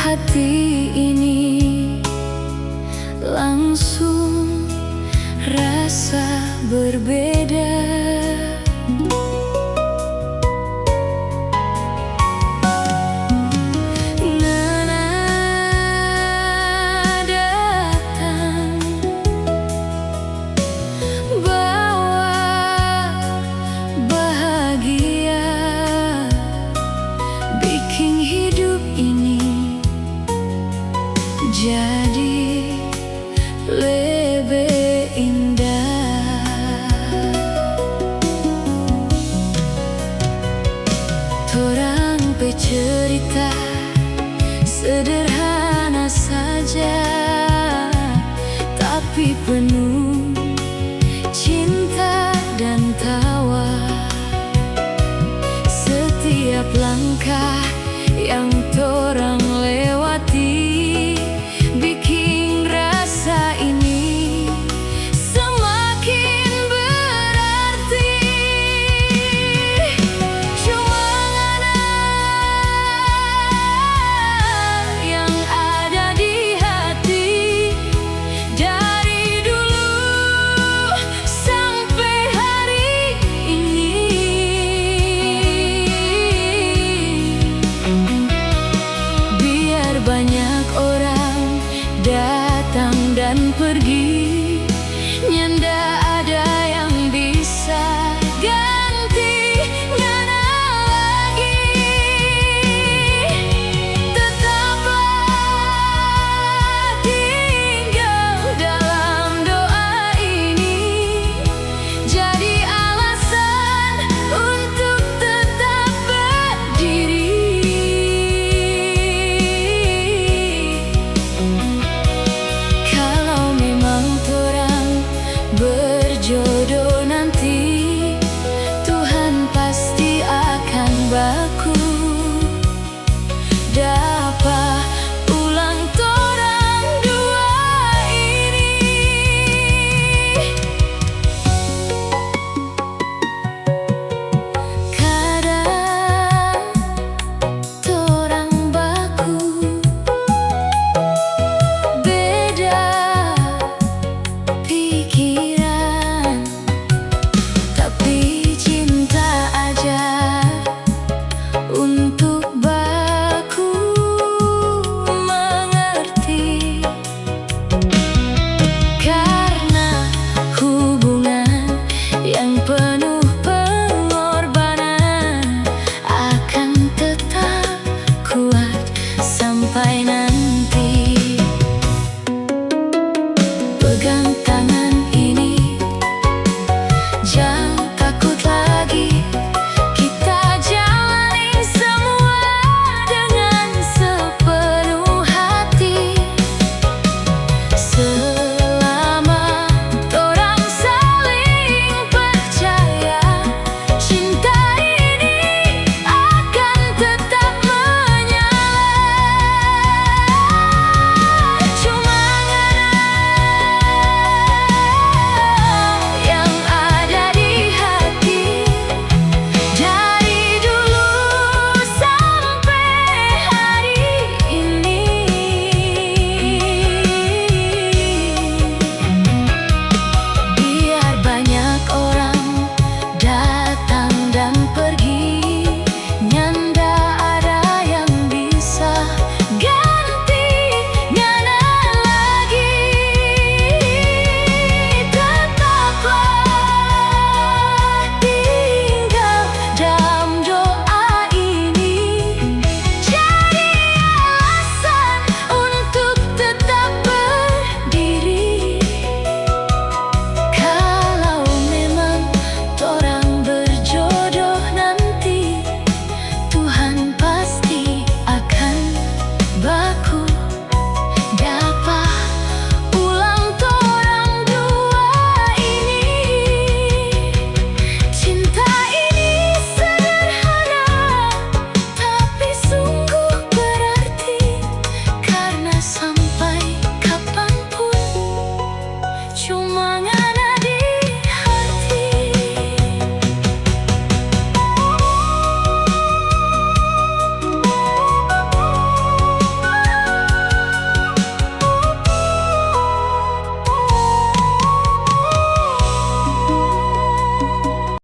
hati ini langsung rasa berbeda. Nana datang bawa bahagia, bikin hidup ini jadi lebih indah. Torang bercerita sederhana saja, tapi penuh cinta dan tawa. Setiap langkah yang torang lewati bikin rasa ini semakin berarti. Cuma ngana yang ada di hati, dari dulu sampai hari ini. Biar banyak orang datang dan pergi, nyanda ada yang bisa ganti ngana lagi. Tetaplah tinggal dalam doa ini, jadi alasan untuk tetap berdiri. Kalau memang torang berjodoh nanti, Tuhan pasti akan baku dapat ulang torang dua ini. Kadang torang baku beda pikiran, tapi cinta aja untuk baku mengerti. Karena hubungan yang penuh pengorbanan akan tetap kuat sampai nanti.